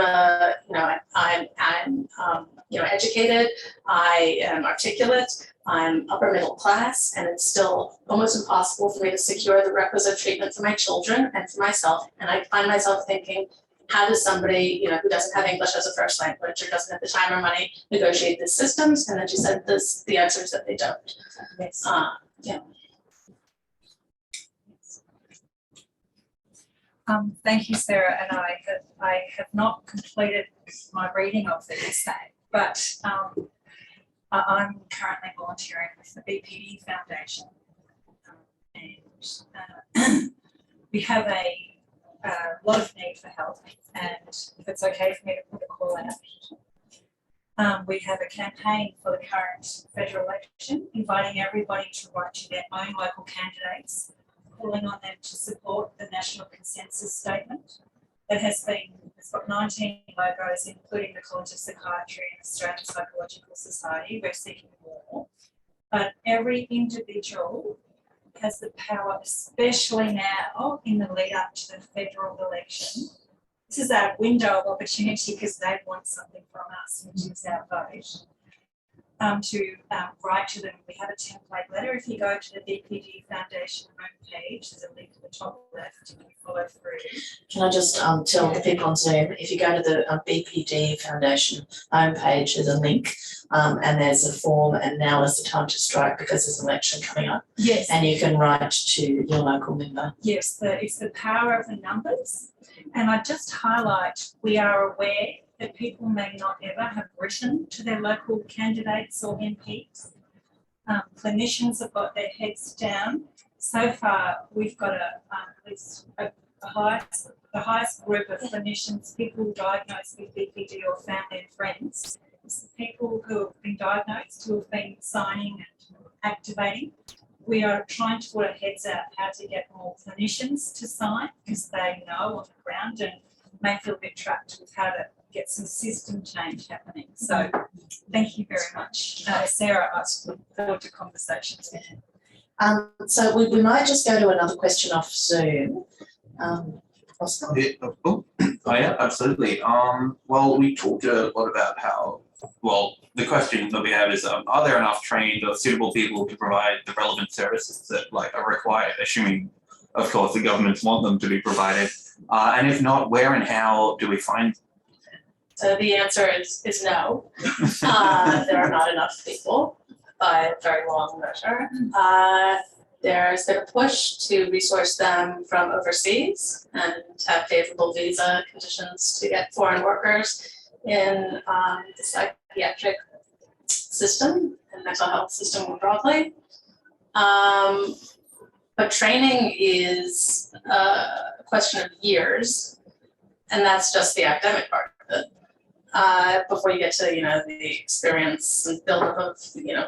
educated, I am articulate, I'm upper middle class, and it's still almost impossible for me to secure the requisite treatment for my children and for myself. And I find myself thinking, how does somebody, who doesn't have English as a first language or doesn't have the time or money negotiate these systems? And then she said the answer is that they don't. Yes. Thank you, Sarah, and I have not completed my reading of the essay, but I'm currently volunteering with the BPD Foundation, and we have a lot of need for help, and if it's okay for me to put a call out. We have a campaign for the current federal election, inviting everybody to write to their own local candidates, calling on them to support the national consensus statement that it's got 19 logos, including the College of Psychiatry and Australian Psychological Society. We're seeking more, but every individual has the power, especially now in the lead up to the federal election. This is our window of opportunity because they want something from us, which is our vote, to write to them. We have a template letter. If you go to the BPD Foundation homepage, there's a link at the top left, and you follow through. Can I just tell the people on Zoom, if you go to the BPD Foundation homepage, there's a link and there's a form, and now is the time to strike because there's an election coming up. Yes. And you can write to your local member. Yes, it's the power of the numbers. And I just highlight, we are aware that people may not ever have written to their local candidates or MPs. Clinicians have got their heads down. So far, we've got the highest group of clinicians, people diagnosed with BPD or family and friends. It's the people who have been diagnosed, who have been signing and activating. We are trying to put our heads out how to get more clinicians to sign because they know on the ground and may feel a bit trapped with how to get some system change happening. So thank you very much. Sarah, I look forward to conversations with you. So we might just go to another question off Zoom. Oscar? Yeah, absolutely. Well, we talked a lot about how, well, the question that we have is, are there enough trained or suitable people to provide the relevant services that are required, assuming, of course, the governments want them to be provided? And if not, where and how do we find? So the answer is no. There are not enough people by a very long measure. There's been a push to resource them from overseas and have favorable visa conditions to get foreign workers in the psychiatric system and mental health system more broadly. But training is a question of years, and that's just the academic part of it. Before you get to the experience and build-up of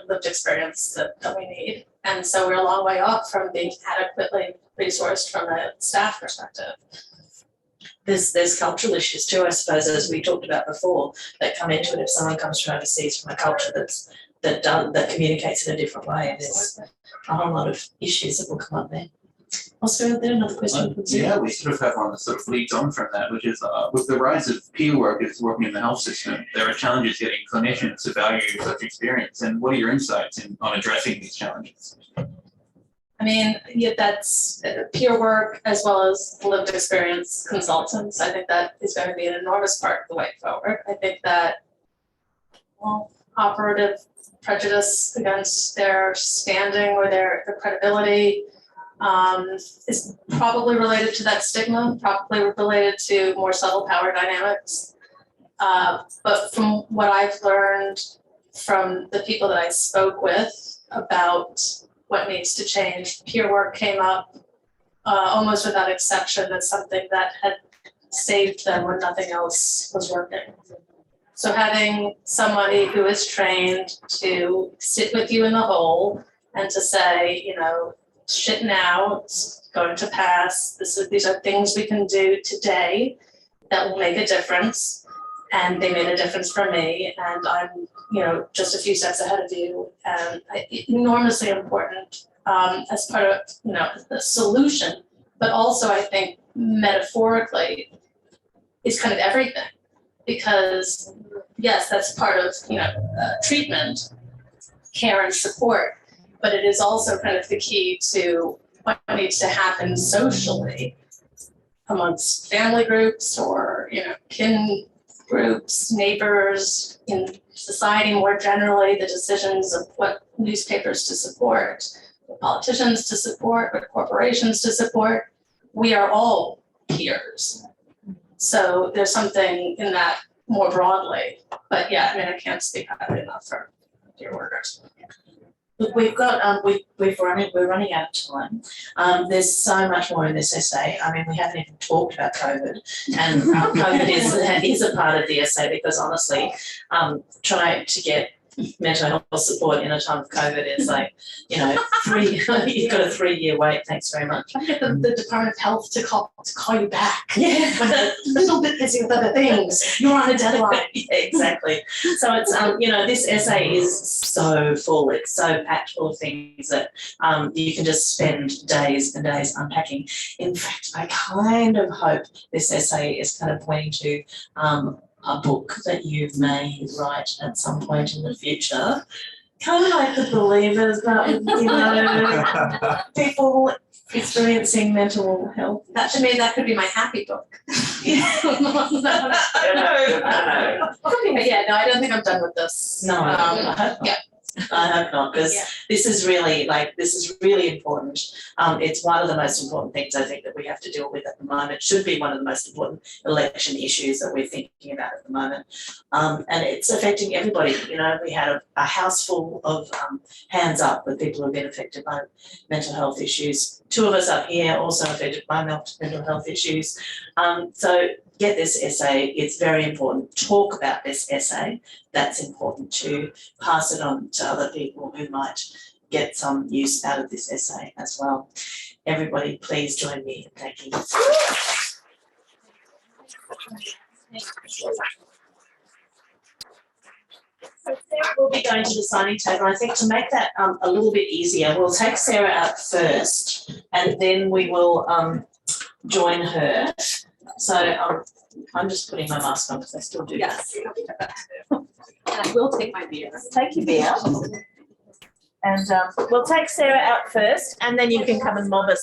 lived experience that we need. And so we're a long way off from being adequately resourced from a staff perspective. There's cultural issues too, I suppose, as we talked about before, that come into it. If someone comes from overseas from a culture that communicates in a different way, there's a whole lot of issues that will come up there. Also, is there another question? Yeah, we sort of have one that sort of leads on from that, which is with the rise of peer workers working in the health system, there are challenges getting clinicians to value such experience. And what are your insights on addressing these challenges? I mean, that's peer work as well as lived experience consultants. I think that is going to be an enormous part of the way forward. I think that, operative prejudice against their standing or their credibility is probably related to that stigma, probably related to more subtle power dynamics. But from what I've learned from the people that I spoke with about what needs to change, peer work came up almost without exception as something that had saved them when nothing else was working. So having somebody who is trained to sit with you in the hole and to say, shit now, it's going to pass. These are things we can do today that will make a difference. And they made a difference for me. And I'm, just a few steps ahead of you. And enormously important as part of, the solution. But also, I think, metaphorically, is kind of everything. Because, yes, that's part of, treatment, care and support. But it is also kind of the key to what needs to happen socially amongst family groups or, kin groups, neighbors, in society more generally, the decisions of what newspapers to support, what politicians to support, what corporations to support. We are all peers. So there's something in that more broadly. But yeah, I can't speak highly enough for peer workers. Look, we're running out of time. There's so much more in this essay. I mean, we haven't even talked about COVID, and COVID is a part of the essay because honestly, trying to get mental health support in a time of COVID is like, you've got a 3-year wait. Thanks very much. Try to get the Department of Health to call you back. Yeah. When they're a little bit busy with other things. You're on a deadline. Yeah, exactly. So it's this essay is so full. It's so packed full of things that you can just spend days and days unpacking. In fact, I kind of hope this essay is kind of pointing to a book that you may write at some point in the future. Kind of like The Believers, but people experiencing mental health. That could be my happy book. I know. But yeah, no, I don't think I'm done with this. No, I hope not. Yeah. I hope not, because this is really important. It's one of the most important things I think that we have to deal with at the moment. Should be one of the most important election issues that we're thinking about at the moment. And it's affecting everybody. We had a house full of hands up with people who've been affected by mental health issues. 2 of us up here also affected by mental health issues. So get this essay. It's very important. Talk about this essay. That's important to pass it on to other people who might get some use out of this essay as well. Everybody, please join me in thanking you. So Sarah will be going to the signing table. I think to make that a little bit easier, we'll take Sarah out first and then we will join her. So I'm just putting my mask on because I still do. Yes. And I will take my beer. Take your beer. And we'll take Sarah out first and then you can come and mob us up.